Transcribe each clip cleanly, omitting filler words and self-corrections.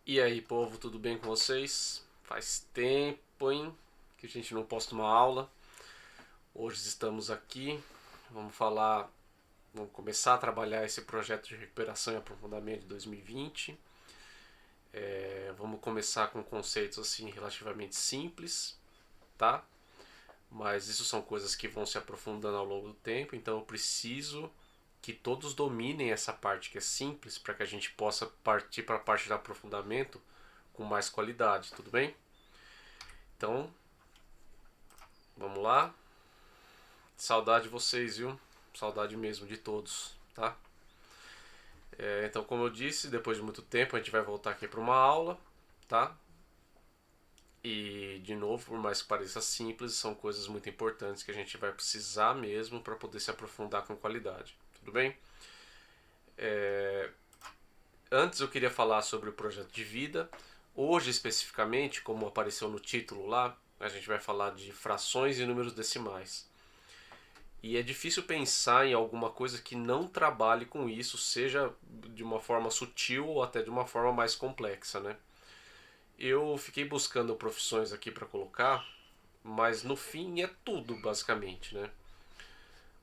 E aí, povo, tudo bem com vocês? Faz tempo, hein, que a gente não posta uma aula. Hoje estamos aqui, vamos falar, vamos começar a trabalhar esse projeto de recuperação e aprofundamento de 2020. Vamos começar com conceitos assim relativamente simples, tá? Mas isso são coisas que vão se aprofundando ao longo do tempo, então eu preciso que todos dominem essa parte que é simples para que a gente possa partir para a parte de aprofundamento com mais qualidade, tudo bem? Então, vamos lá. Saudade de vocês, viu? Saudade mesmo de todos, tá? Então, como eu disse, depois de muito tempo a gente vai voltar aqui para uma aula, tá? E, de novo, por mais que pareça simples, são coisas muito importantes que a gente vai precisar mesmo para poder se aprofundar com qualidade, tudo bem? Antes eu queria falar sobre o projeto de vida. Hoje, especificamente, como apareceu no título lá, a gente vai falar de frações e números decimais. E é difícil pensar em alguma coisa que não trabalhe com isso, seja de uma forma sutil ou até de uma forma mais complexa, né? Eu fiquei buscando profissões aqui para colocar, mas no fim é tudo basicamente, né?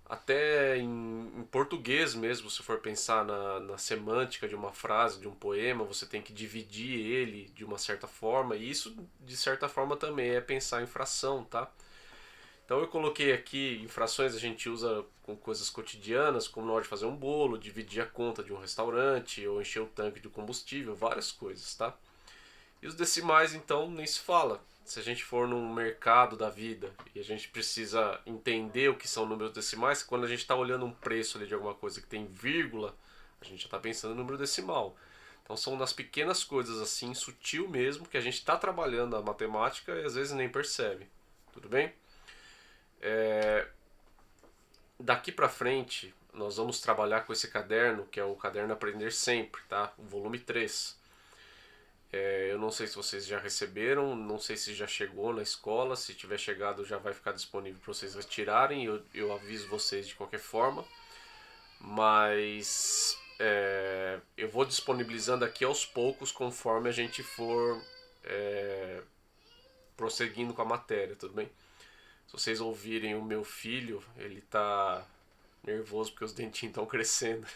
Até em português mesmo, se for pensar na semântica de uma frase, de um poema, você tem que dividir ele de uma certa forma, e isso de certa forma também é pensar em fração, tá? Então eu coloquei aqui infrações a gente usa com coisas cotidianas, como na hora de fazer um bolo, dividir a conta de um restaurante ou encher o tanque de combustível, várias coisas, tá? E os decimais então nem se fala. Se a gente for num mercado da vida e a gente precisa entender o que são números decimais, quando a gente está olhando um preço ali de alguma coisa que tem vírgula, a gente já está pensando em número decimal. Então são nas pequenas coisas assim, sutil mesmo, que a gente está trabalhando a matemática e às vezes nem percebe. Tudo bem? Daqui para frente, nós vamos trabalhar com esse caderno, que é o caderno Aprender Sempre, tá? O volume 3. Eu não sei se vocês já receberam, não sei se já chegou na escola, se tiver chegado já vai ficar disponível para vocês retirarem, eu aviso vocês de qualquer forma, mas eu vou disponibilizando aqui aos poucos conforme a gente for prosseguindo com a matéria, tudo bem? Se vocês ouvirem o meu filho, ele tá nervoso porque os dentinhos estão crescendo.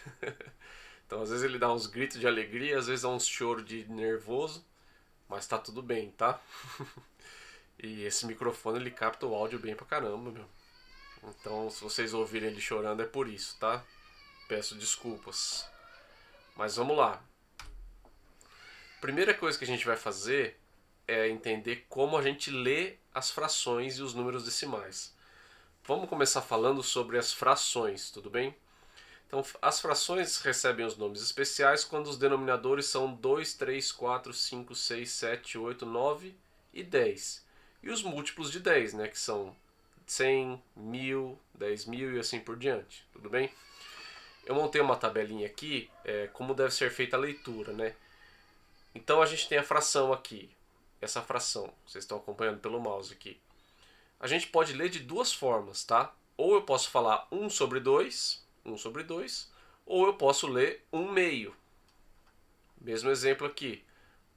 Então às vezes ele dá uns gritos de alegria, às vezes dá uns choros de nervoso, mas tá tudo bem, tá? E esse microfone ele capta o áudio bem pra caramba, meu. Então se vocês ouvirem ele chorando é por isso, tá? Peço desculpas. Mas vamos lá. Primeira coisa que a gente vai fazer é entender como a gente lê as frações e os números decimais. Vamos começar falando sobre as frações, tudo bem? Então, as frações recebem os nomes especiais quando os denominadores são 2, 3, 4, 5, 6, 7, 8, 9 e 10. E os múltiplos de 10, né, que são 100, 1000, 10.000 e assim por diante. Tudo bem? Eu montei uma tabelinha aqui, como deve ser feita a leitura, né? Então a gente tem a fração aqui. Essa fração, vocês estão acompanhando pelo mouse aqui. A gente pode ler de duas formas, tá? Ou eu posso falar 1 sobre 2, ou eu posso ler 1 meio. Mesmo exemplo aqui,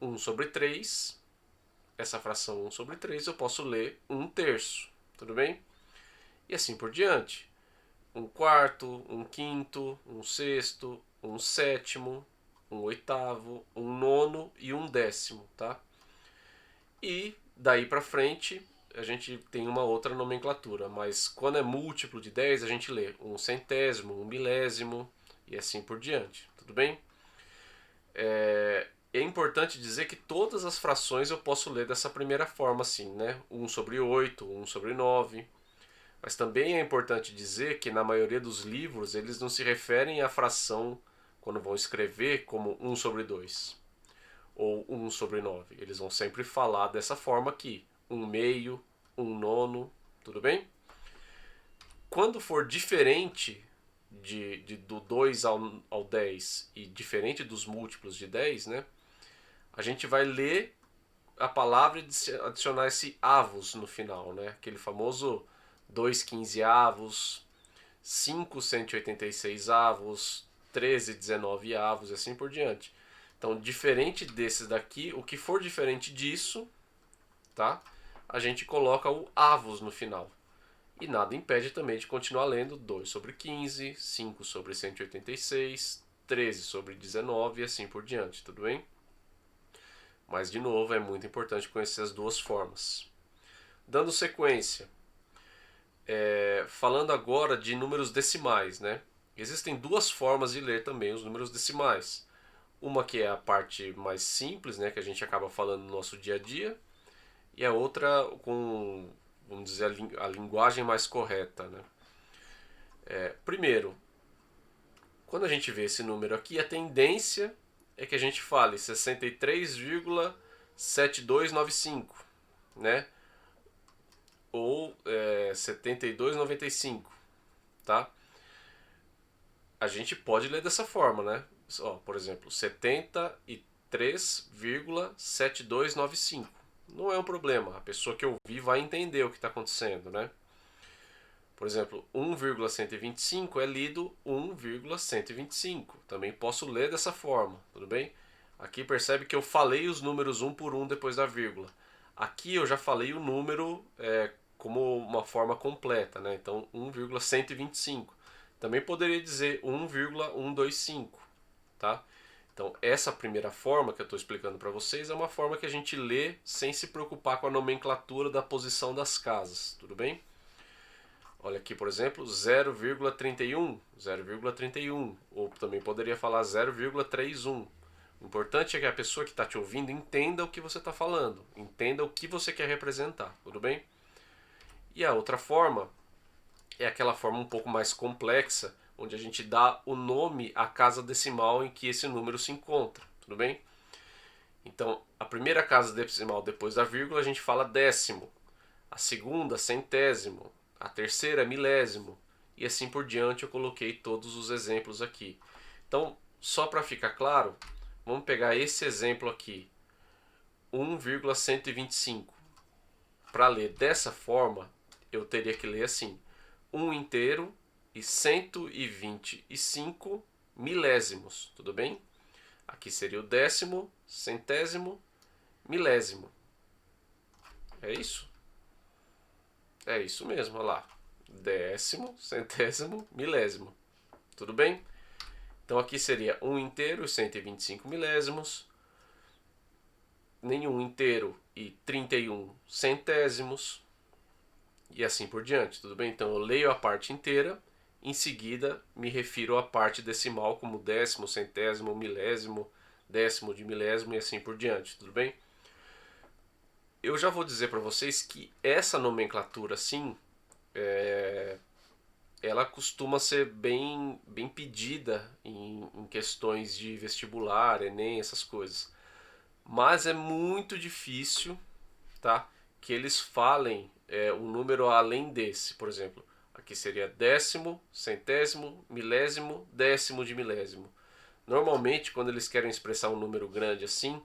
1 sobre 3, essa fração 1 sobre 3 eu posso ler 1 terço, tudo bem? E assim por diante. 1 quarto, 1 quinto, 1 sexto, 1 sétimo, 1 oitavo, 1 nono e 1 décimo, tá? E daí para frente a gente tem uma outra nomenclatura, mas quando é múltiplo de 10 a gente lê 1 centésimo, 1 milésimo e assim por diante, tudo bem? É importante dizer que todas as frações eu posso ler dessa primeira forma assim, né? 1 sobre 8, 1 sobre 9. Mas também é importante dizer que na maioria dos livros eles não se referem à fração quando vão escrever como 1 sobre 2 ou 1 sobre 9. Eles vão sempre falar dessa forma aqui: 1 meio, 1 nono, tudo bem? Quando for diferente do 2 ao 10 e diferente dos múltiplos de 10, né? A gente vai ler a palavra e adicionar esse avos no final, né? Aquele famoso 2 quinzeavos, 5 186 avos, 13 19 avos e assim por diante. Então, diferente desses daqui, o que for diferente disso, tá? A gente coloca o avos no final. E nada impede também de continuar lendo 2 sobre 15, 5 sobre 186, 13 sobre 19 e assim por diante, tudo bem? Mas, de novo, é muito importante conhecer as duas formas. Dando sequência, falando agora de números decimais, né? Existem duas formas de ler também os números decimais. Uma que é a parte mais simples, né, que a gente acaba falando no nosso dia a dia, e a outra com, vamos dizer, a linguagem mais correta, né? Primeiro, quando a gente vê esse número aqui, a tendência é que a gente fale 63,7295, né? Ou 72,95, tá? A gente pode ler dessa forma, né? Ó, por exemplo, 73,7295. Não é um problema, a pessoa que ouvir vai entender o que está acontecendo, né? Por exemplo, 1,125 é lido 1,125. Também posso ler dessa forma, tudo bem? Aqui percebe que eu falei os números um por um depois da vírgula. Aqui eu já falei o número como uma forma completa, né? Então 1,125. Também poderia dizer 1,125, tá? Então essa primeira forma que eu estou explicando para vocês é uma forma que a gente lê sem se preocupar com a nomenclatura da posição das casas, tudo bem? Olha aqui, por exemplo, 0,31, 0,31, ou também poderia falar 0,31. O importante é que a pessoa que está te ouvindo entenda o que você está falando, entenda o que você quer representar, tudo bem? E a outra forma é aquela forma um pouco mais complexa, onde a gente dá o nome à casa decimal em que esse número se encontra, tudo bem? Então, a primeira casa decimal depois da vírgula a gente fala décimo, a segunda centésimo, a terceira milésimo e assim por diante. Eu coloquei todos os exemplos aqui. Então, só para ficar claro, vamos pegar esse exemplo aqui, 1,125. Para ler dessa forma, eu teria que ler assim: 1 inteiro e 125 milésimos, tudo bem? Aqui seria o décimo, centésimo, milésimo. É isso? É isso mesmo, olha lá. Décimo, centésimo, milésimo. Tudo bem? Então aqui seria 1 inteiro e 125 milésimos, nenhum inteiro e 31 centésimos, e assim por diante, tudo bem? Então eu leio a parte inteira, em seguida me refiro à parte decimal como décimo, centésimo, milésimo, décimo de milésimo e assim por diante, tudo bem? Eu já vou dizer para vocês que essa nomenclatura, sim, ela costuma ser bem pedida em questões de vestibular, Enem, essas coisas. Mas é muito difícil, tá, que eles falem um número além desse. Por exemplo, aqui seria décimo, centésimo, milésimo, décimo de milésimo. Normalmente, quando eles querem expressar um número grande assim,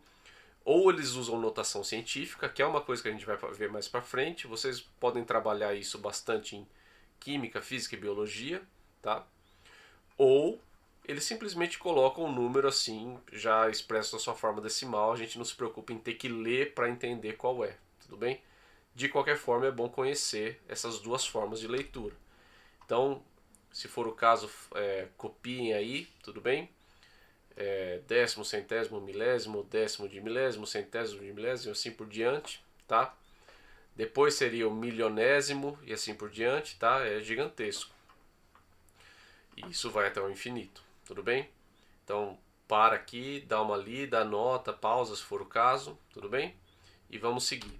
ou eles usam notação científica, que é uma coisa que a gente vai ver mais para frente. Vocês podem trabalhar isso bastante em química, física e biologia, tá? Ou eles simplesmente colocam um número assim, já expresso na sua forma decimal. A gente não se preocupa em ter que ler para entender qual é, tudo bem? De qualquer forma, é bom conhecer essas duas formas de leitura. Então, se for o caso, copiem aí, tudo bem? Décimo, centésimo, milésimo, décimo de milésimo, centésimo de milésimo, assim por diante, tá? Depois seria o milionésimo e assim por diante, tá? É gigantesco. E isso vai até o infinito, tudo bem? Então, para aqui, dá uma lida, anota, pausa se for o caso, tudo bem? E vamos seguir.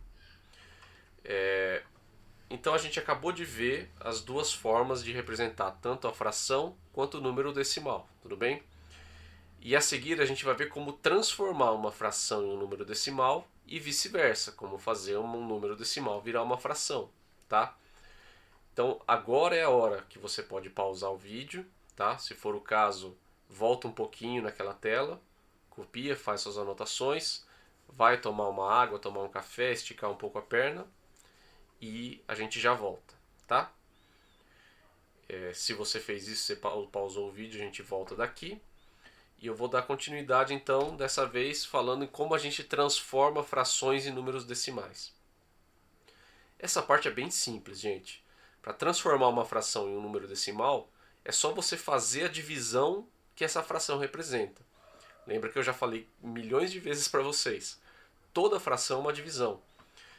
Então a gente acabou de ver as duas formas de representar tanto a fração quanto o número decimal, tudo bem? E a seguir a gente vai ver como transformar uma fração em um número decimal e vice-versa, como fazer um número decimal virar uma fração, tá? Então agora é a hora que você pode pausar o vídeo, tá? Se for o caso, volta um pouquinho naquela tela, copia, faz suas anotações, vai tomar uma água, tomar um café, esticar um pouco a perna e a gente já volta, tá? Se você fez isso, você pausou o vídeo, a gente volta daqui. E eu vou dar continuidade então, dessa vez, falando em como a gente transforma frações em números decimais. Essa parte é bem simples, gente. Para transformar uma fração em um número decimal, é só você fazer a divisão que essa fração representa. Lembra que eu já falei milhões de vezes para vocês. Toda fração é uma divisão.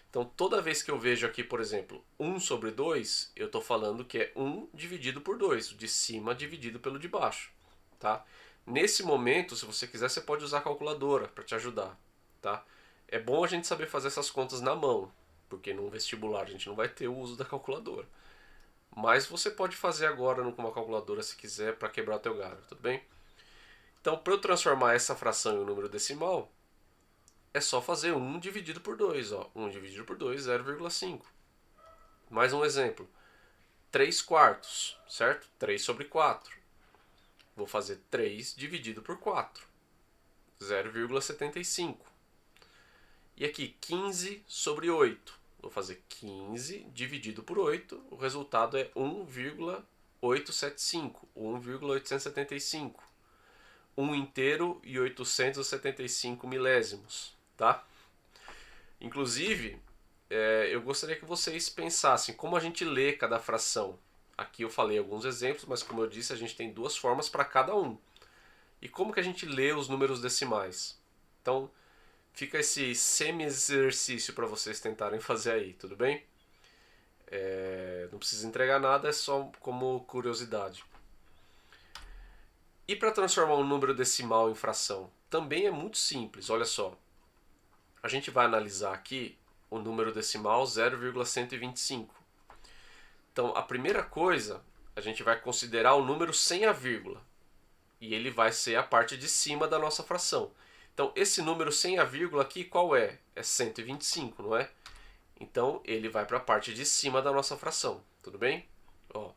Então, toda vez que eu vejo aqui, por exemplo, 1 sobre 2, eu estou falando que é 1 dividido por 2, o de cima dividido pelo de baixo. Tá? Nesse momento, se você quiser, você pode usar a calculadora para te ajudar. Tá? É bom a gente saber fazer essas contas na mão, porque no vestibular a gente não vai ter o uso da calculadora. Mas você pode fazer agora com uma calculadora se quiser para quebrar o teu galho, tudo bem? Então, para eu transformar essa fração em um número decimal, é só fazer 1 dividido por 2. Ó. 1 dividido por 2, 0,5. Mais um exemplo. 3 quartos, certo? 3 sobre 4. Vou fazer 3 dividido por 4. 0,75. E aqui, 15 sobre 8. Vou fazer 15 dividido por 8. O resultado é 1,875. 1,875. 1 inteiro e 875 milésimos. Tá? Inclusive, eu gostaria que vocês pensassem como a gente lê cada fração. Aqui eu falei alguns exemplos, mas como eu disse, a gente tem duas formas para cada um. E como que a gente lê os números decimais? Então, fica esse semi-exercício para vocês tentarem fazer aí, tudo bem? Não precisa entregar nada, é só como curiosidade. E para transformar um número decimal em fração? Também é muito simples, olha só. A gente vai analisar aqui o número decimal 0,125. Então, a primeira coisa, a gente vai considerar o número sem a vírgula. E ele vai ser a parte de cima da nossa fração. Então, esse número sem a vírgula aqui, qual é? É 125, não é? Então, ele vai para a parte de cima da nossa fração. Tudo bem? Ó.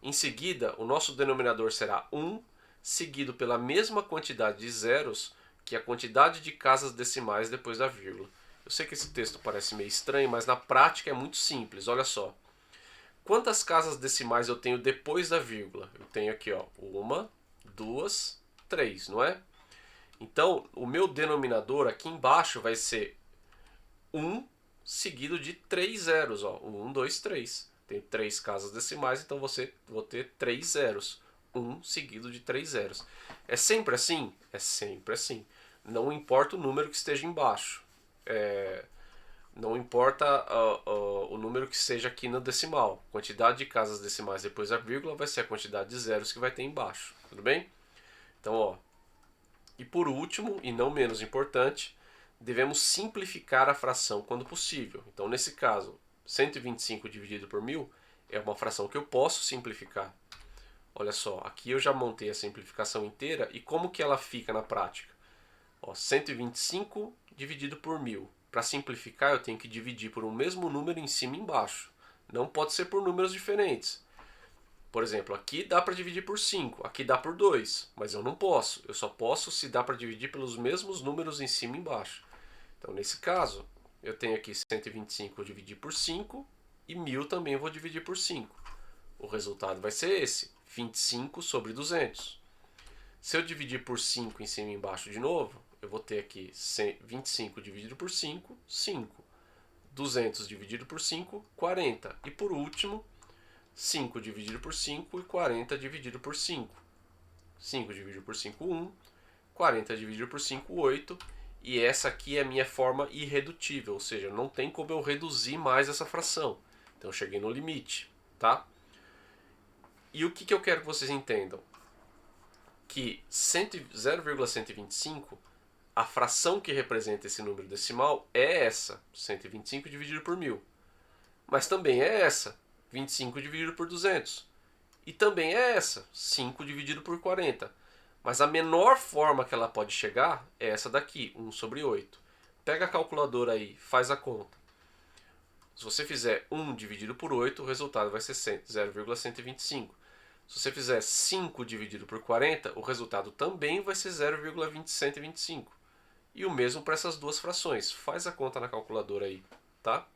Em seguida, o nosso denominador será 1, seguido pela mesma quantidade de zeros que a quantidade de casas decimais depois da vírgula. Eu sei que esse texto parece meio estranho, mas na prática é muito simples. Olha só. Quantas casas decimais eu tenho depois da vírgula? Eu tenho aqui, ó, 1, 2, 3, não é? Então, o meu denominador aqui embaixo vai ser 1 seguido de 3 zeros. Ó. 1, 2, 3. Tem 3 casas decimais, então vou ter 3 zeros. 1 seguido de 3 zeros. É sempre assim? É sempre assim. Não importa o número que esteja embaixo. Não importa o número que seja aqui no decimal. A quantidade de casas decimais depois da vírgula vai ser a quantidade de zeros que vai ter embaixo. Tudo bem? Então, ó. E por último, e não menos importante, devemos simplificar a fração quando possível. Então, nesse caso, 125 dividido por 1000 é uma fração que eu posso simplificar. Olha só, aqui eu já montei a simplificação inteira e como que ela fica na prática? Ó, 125 dividido por 1000. Para simplificar, eu tenho que dividir por um mesmo número em cima e embaixo. Não pode ser por números diferentes. Por exemplo, aqui dá para dividir por 5, aqui dá por 2, mas eu não posso. Eu só posso se dá para dividir pelos mesmos números em cima e embaixo. Então, nesse caso, eu tenho aqui 125 vou dividir por 5 e 1000 também eu vou dividir por 5. O resultado vai ser esse, 25 sobre 200. Se eu dividir por 5 em cima e embaixo de novo, eu vou ter aqui 25 dividido por 5, 5. 200 dividido por 5, 40. E por último, 5 dividido por 5 e 40 dividido por 5. 5 dividido por 5, 1. 40 dividido por 5, 8. E essa aqui é a minha forma irredutível, ou seja, não tem como eu reduzir mais essa fração. Então eu cheguei no limite, tá? E o que eu quero que vocês entendam? Que 0,125, a fração que representa esse número decimal é essa, 125 dividido por 1000. Mas também é essa, 25 dividido por 200. E também é essa, 5 dividido por 40. Mas a menor forma que ela pode chegar é essa daqui, 1 sobre 8. Pega a calculadora aí, faz a conta. Se você fizer 1 dividido por 8, o resultado vai ser 0,125. Se você fizer 5 dividido por 40, o resultado também vai ser 0,125. E o mesmo para essas duas frações. Faz a conta na calculadora aí, tá?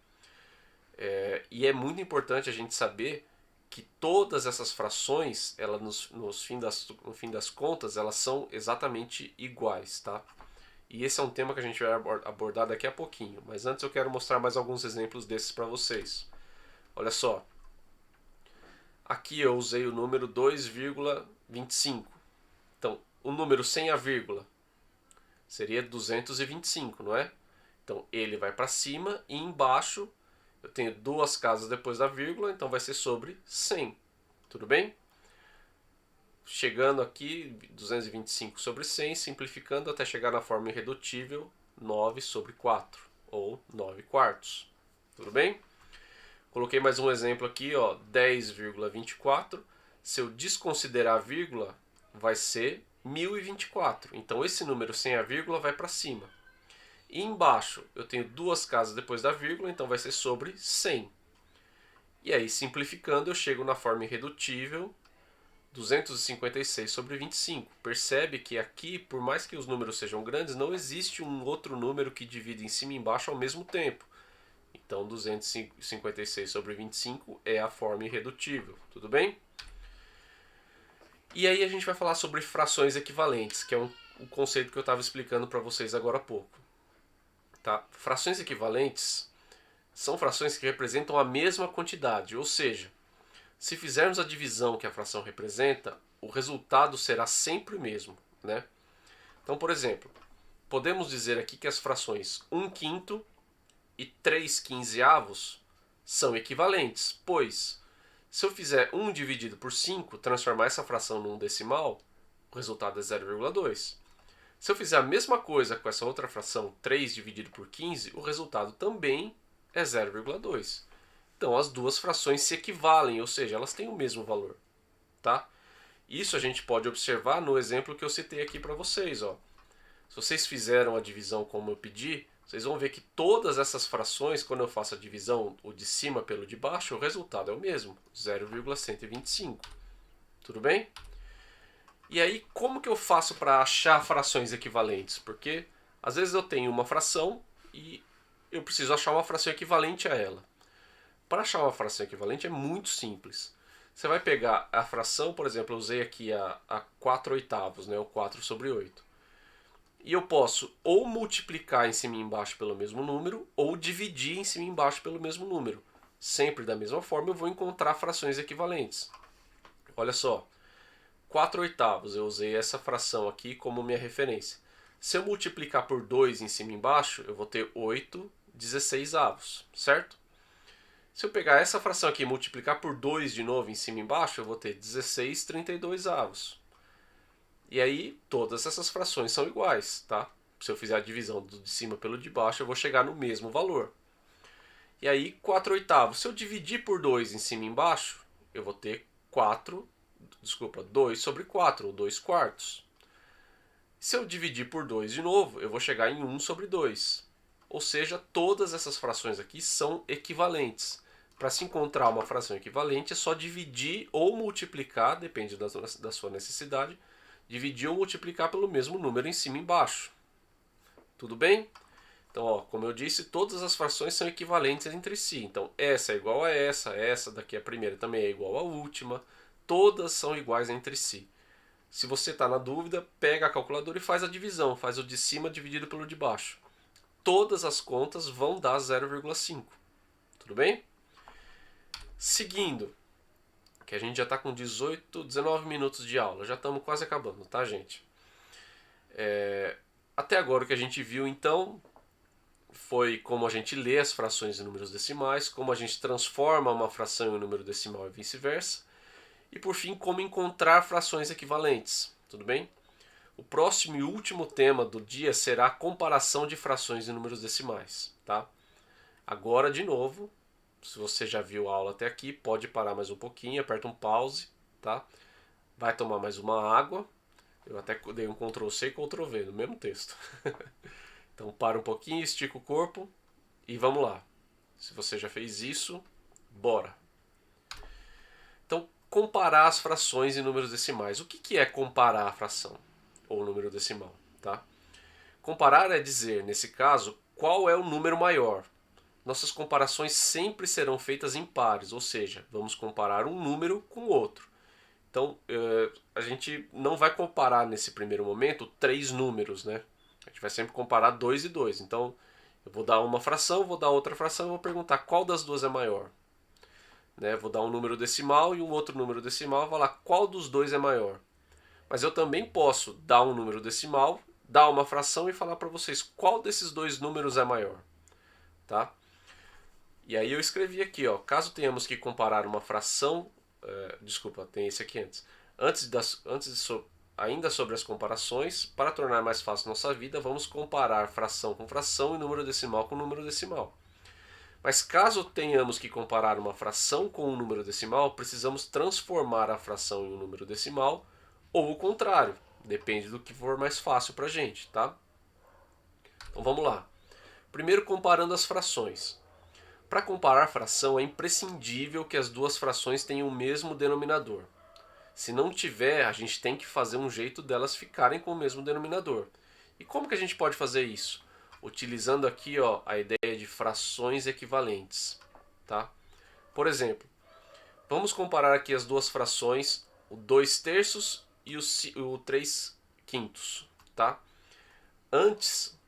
E é muito importante a gente saber que todas essas frações, elas no fim das contas, elas são exatamente iguais, tá? E esse é um tema que a gente vai abordar daqui a pouquinho. Mas antes eu quero mostrar mais alguns exemplos desses para vocês. Olha só. Aqui eu usei o número 2,25. Então, o número sem a vírgula seria 225, não é? Então, ele vai para cima e embaixo eu tenho duas casas depois da vírgula, então vai ser sobre 100. Tudo bem? Chegando aqui, 225 sobre 100, simplificando até chegar na forma irredutível 9 sobre 4, ou 9 quartos. Tudo bem? Coloquei mais um exemplo aqui, ó, 10,24. Se eu desconsiderar a vírgula, vai ser 1024. Então esse número sem a vírgula vai para cima. E embaixo eu tenho duas casas depois da vírgula, então vai ser sobre 100. E aí, simplificando, eu chego na forma irredutível 256 sobre 25. Percebe que aqui, por mais que os números sejam grandes, não existe um outro número que divide em cima e embaixo ao mesmo tempo. Então 256 sobre 25 é a forma irredutível. Tudo bem? E aí a gente vai falar sobre frações equivalentes, que é um conceito que eu estava explicando para vocês agora há pouco. Tá? Frações equivalentes são frações que representam a mesma quantidade, ou seja, se fizermos a divisão que a fração representa, o resultado será sempre o mesmo, né? Então, por exemplo, podemos dizer aqui que as frações 1/5 e 3/15 são equivalentes, pois se eu fizer 1 dividido por 5, transformar essa fração num decimal, o resultado é 0,2. Se eu fizer a mesma coisa com essa outra fração, 3 dividido por 15, o resultado também é 0,2. Então as duas frações se equivalem, ou seja, elas têm o mesmo valor. Tá? Isso a gente pode observar no exemplo que eu citei aqui para vocês. Ó. Se vocês fizeram a divisão como eu pedi, vocês vão ver que todas essas frações, quando eu faço a divisão, o de cima pelo de baixo, o resultado é o mesmo, 0,125. Tudo bem? E aí, como que eu faço para achar frações equivalentes? Porque às vezes eu tenho uma fração e eu preciso achar uma fração equivalente a ela. Para achar uma fração equivalente é muito simples. Você vai pegar a fração, por exemplo, eu usei aqui a 4 oitavos, né, o 4 sobre 8. E eu posso ou multiplicar em cima e embaixo pelo mesmo número, ou dividir em cima e embaixo pelo mesmo número. Sempre da mesma forma eu vou encontrar frações equivalentes. Olha só, 4 oitavos, eu usei essa fração aqui como minha referência. Se eu multiplicar por 2 em cima e embaixo, eu vou ter 8/16avos, certo? Se eu pegar essa fração aqui e multiplicar por 2 de novo em cima e embaixo, eu vou ter 16/32avos. E aí, todas essas frações são iguais, tá? Se eu fizer a divisão do de cima pelo de baixo, eu vou chegar no mesmo valor. E aí, 4 oitavos. Se eu dividir por 2 em cima e embaixo, eu vou ter 2 sobre 4, ou 2 quartos. Se eu dividir por 2 de novo, eu vou chegar em 1 sobre 2. Ou seja, todas essas frações aqui são equivalentes. Para se encontrar uma fração equivalente, é só dividir ou multiplicar, depende da sua necessidade, dividir ou multiplicar pelo mesmo número em cima e embaixo. Tudo bem? Então, ó, como eu disse, todas as frações são equivalentes entre si. Então, essa é igual a essa daqui a primeira também é igual à última. Todas são iguais entre si. Se você está na dúvida, pega a calculadora e faz a divisão. Faz o de cima dividido pelo de baixo. Todas as contas vão dar 0,5. Tudo bem? Seguindo, que a gente já está com 19 minutos de aula. Já estamos quase acabando, tá, gente? Até agora o que a gente viu, então, foi como a gente lê as frações em números decimais, como a gente transforma uma fração em número decimal e vice-versa, e por fim, como encontrar frações equivalentes. Tudo bem? O próximo e último tema do dia será a comparação de frações em números decimais. Tá? Agora, de novo, se você já viu a aula até aqui, pode parar mais um pouquinho, aperta um pause, tá? Vai tomar mais uma água. Eu até dei um Ctrl+C e Ctrl+V no mesmo texto. Então para um pouquinho, estica o corpo e vamos lá. Se você já fez isso, bora! Então, comparar as frações em números decimais. O que é comparar a fração ou número decimal? Tá? Comparar é dizer, nesse caso, qual é o número maior. nossas comparações sempre serão feitas em pares, ou seja, vamos comparar um número com outro. Então, a gente não vai comparar nesse primeiro momento três números, né? A gente vai sempre comparar 2 e 2. Então, eu vou dar uma fração, vou dar outra fração e vou perguntar qual das duas é maior. Né? Vou dar um número decimal e um outro número decimal e vou falar qual dos dois é maior. Mas eu também posso dar um número decimal, dar uma fração e falar para vocês qual desses dois números é maior. Tá? E aí eu escrevi aqui, ó, caso tenhamos que comparar uma fração, desculpa, tem esse aqui antes. Ainda sobre as comparações, para tornar mais fácil nossa vida, vamos comparar fração com fração e número decimal com número decimal. Mas caso tenhamos que comparar uma fração com um número decimal, precisamos transformar a fração em um número decimal ou o contrário, depende do que for mais fácil para a gente, tá? Então vamos lá. Primeiro, comparando as frações. Para comparar fração, é imprescindível que as duas frações tenham o mesmo denominador. Se não tiver, a gente tem que fazer um jeito delas ficarem com o mesmo denominador. E como que a gente pode fazer isso? Utilizando aqui, ó, a ideia de frações equivalentes. Tá? Por exemplo, vamos comparar aqui as duas frações, o 2 terços e o 3 quintos. Tá? Antes,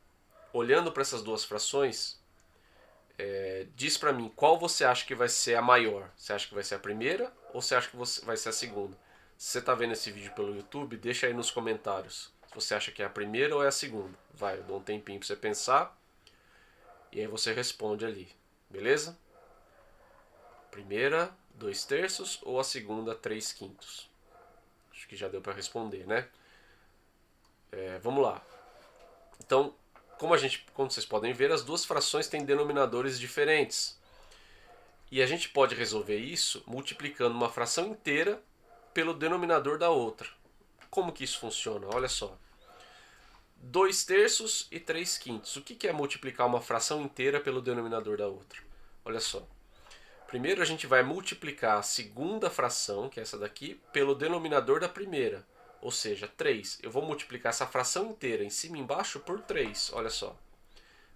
olhando para essas duas frações, diz para mim qual você acha que vai ser a maior. Você acha que vai ser a primeira ou você acha que vai ser a segunda? Se você está vendo esse vídeo pelo YouTube, deixa aí nos comentários se você acha que é a primeira ou é a segunda. Vai, eu dou um tempinho para você pensar e aí você responde ali, beleza? Primeira, 2 terços ou a segunda, 3 quintos? Acho que já deu para responder, né? Vamos lá. Então, como vocês podem ver, as duas frações têm denominadores diferentes. E a gente pode resolver isso multiplicando uma fração inteira pelo denominador da outra. Como que isso funciona? Olha só. 2 terços e 3 quintos. O que é multiplicar uma fração inteira pelo denominador da outra? Olha só. Primeiro a gente vai multiplicar a segunda fração, que é essa daqui, pelo denominador da primeira. Ou seja, 3. Eu vou multiplicar essa fração inteira em cima e embaixo por 3. Olha só.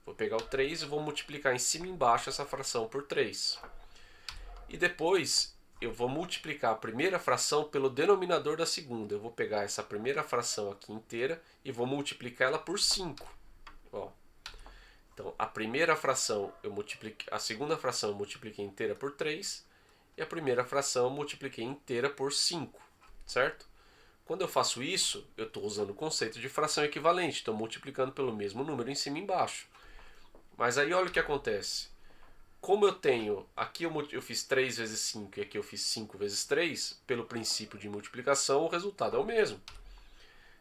Vou pegar o 3 e vou multiplicar em cima e embaixo essa fração por 3. E depois eu vou multiplicar a primeira fração pelo denominador da segunda. Eu vou pegar essa primeira fração aqui inteira e vou multiplicar ela por 5. Ó. Então, a primeira fração a segunda fração eu multipliquei inteira por 3 e a primeira fração eu multipliquei inteira por 5, certo? Quando eu faço isso, eu estou usando o conceito de fração equivalente, estou multiplicando pelo mesmo número em cima e embaixo. Mas aí olha o que acontece. Como eu tenho, aqui eu fiz 3 vezes 5 e aqui eu fiz 5 vezes 3, pelo princípio de multiplicação, o resultado é o mesmo.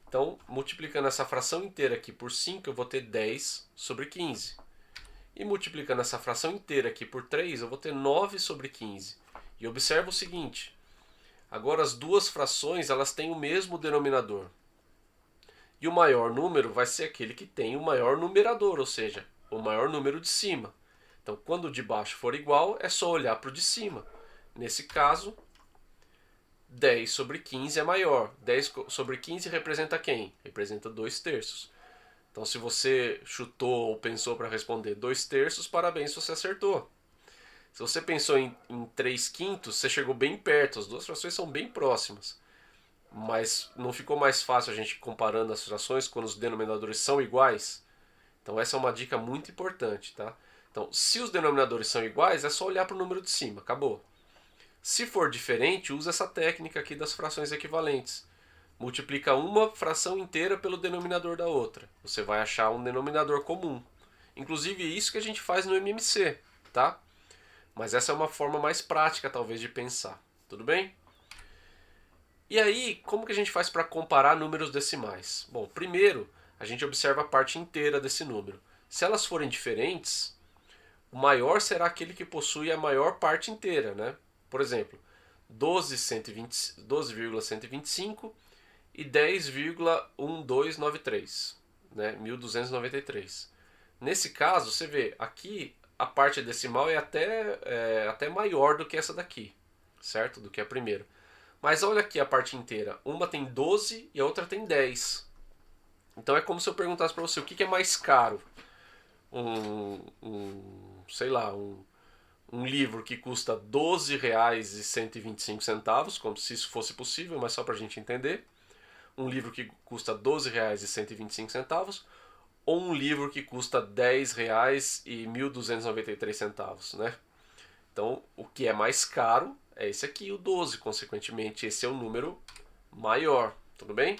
Então, multiplicando essa fração inteira aqui por 5, eu vou ter 10 sobre 15. E multiplicando essa fração inteira aqui por 3, eu vou ter 9 sobre 15. E observa o seguinte, agora as duas frações elas têm o mesmo denominador. E o maior número vai ser aquele que tem o maior numerador, ou seja, o maior número de cima. Então, quando o de baixo for igual, é só olhar para o de cima. Nesse caso, 10 sobre 15 é maior. 10 sobre 15 representa quem? Representa 2 terços. Então, se você chutou ou pensou para responder 2 terços, parabéns, você acertou. Se você pensou em 3 quintos, você chegou bem perto. As duas frações são bem próximas. Mas não ficou mais fácil a gente comparando as frações quando os denominadores são iguais? Então, essa é uma dica muito importante, tá? Então, se os denominadores são iguais, é só olhar para o número de cima, acabou. Se for diferente, usa essa técnica aqui das frações equivalentes. Multiplica uma fração inteira pelo denominador da outra. Você vai achar um denominador comum. Inclusive é isso que a gente faz no MMC, tá? Mas essa é uma forma mais prática, talvez, de pensar. Tudo bem? E aí, como que a gente faz para comparar números decimais? Bom, primeiro, a gente observa a parte inteira desse número. Se elas forem diferentes, o maior será aquele que possui a maior parte inteira, né? Por exemplo, 12,125 e 10,1293, né? 1293. Nesse caso, você vê, aqui a parte decimal é até maior do que essa daqui, certo? Do que a primeira. Mas olha aqui a parte inteira. Uma tem 12 e a outra tem 10. Então é como se eu perguntasse para você, o que é mais caro? sei lá, um livro que custa R$ 12,125, como se isso fosse possível, mas só para a gente entender. Um livro que custa R$ 12,125 ou um livro que custa R$ 10,1293, né? Então, o que é mais caro é esse aqui, o 12. Consequentemente, esse é o número maior, tudo bem?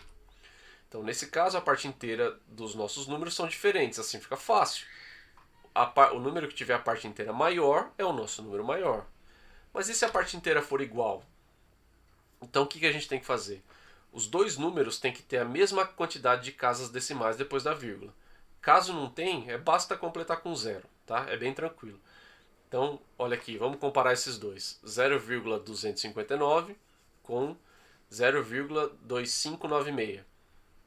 Então, nesse caso, a parte inteira dos nossos números são diferentes, assim fica fácil. O número que tiver a parte inteira maior é o nosso número maior. Mas e se a parte inteira for igual? Então, o que a gente tem que fazer? Os dois números têm que ter a mesma quantidade de casas decimais depois da vírgula. Caso não tenha, basta completar com zero, tá? É bem tranquilo. Então, olha aqui, vamos comparar esses dois. 0,259 com 0,2596,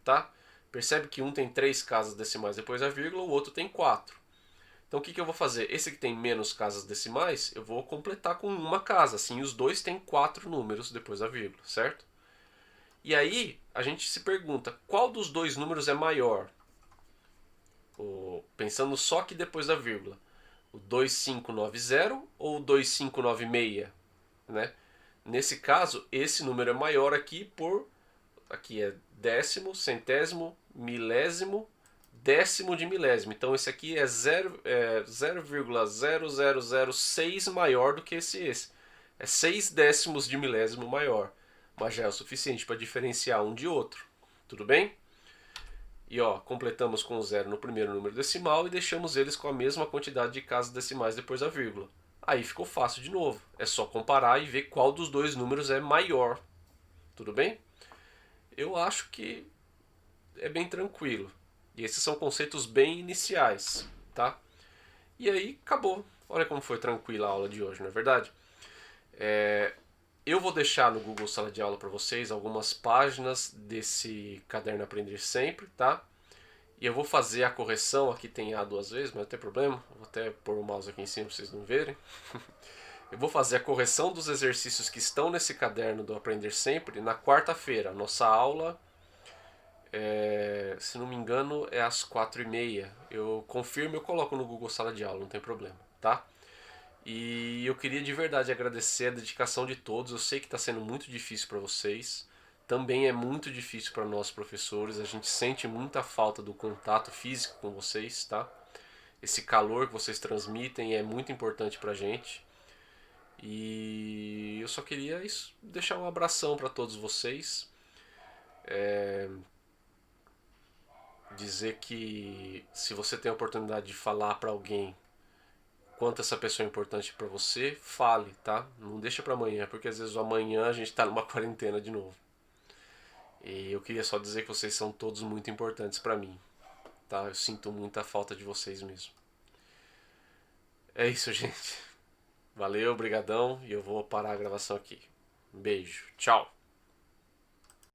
tá? Percebe que um tem 3 casas decimais depois da vírgula, o outro tem 4. Então o que eu vou fazer? Esse que tem menos casas decimais, eu vou completar com uma casa. Assim, os dois têm 4 números depois da vírgula, certo? E aí, a gente se pergunta, qual dos dois números é maior? Pensando só que depois da vírgula. O 2590 ou o 2596, né? Nesse caso, esse número é maior aqui por... Aqui é décimo, centésimo, milésimo, décimo de milésimo. Então esse aqui é 0,0006 maior do que esse. É 6 décimos de milésimo maior. Mas já é o suficiente para diferenciar um de outro. Tudo bem? E ó, completamos com o zero no primeiro número decimal e deixamos eles com a mesma quantidade de casas decimais depois da vírgula. Aí ficou fácil de novo. É só comparar e ver qual dos dois números é maior. Tudo bem? Eu acho que é bem tranquilo. E esses são conceitos bem iniciais, tá? E aí, acabou. Olha como foi tranquila a aula de hoje, não é verdade? Eu vou deixar no Google Sala de Aula para vocês algumas páginas desse caderno Aprender Sempre, tá? E eu vou fazer a correção, aqui tem A duas vezes, mas não tem problema. Vou até pôr o mouse aqui em cima para vocês não verem. Eu vou fazer a correção dos exercícios que estão nesse caderno do Aprender Sempre na quarta-feira. Nossa aula, se não me engano, é às 4h30. Eu confirmo e eu coloco no Google Sala de Aula, não tem problema, tá? E eu queria de verdade agradecer a dedicação de todos. Eu sei que está sendo muito difícil para vocês. Também é muito difícil para nós professores. A gente sente muita falta do contato físico com vocês, tá? Esse calor que vocês transmitem é muito importante para a gente. E eu só queria deixar um abração para todos vocês. Dizer que se você tem a oportunidade de falar para alguém quanto essa pessoa é importante para você, fale, tá? Não deixa para amanhã, porque às vezes amanhã a gente tá numa quarentena de novo. E eu queria só dizer que vocês são todos muito importantes para mim, tá? Eu sinto muita falta de vocês mesmo. É isso, gente. Valeu, brigadão, e eu vou parar a gravação aqui. Um beijo, tchau.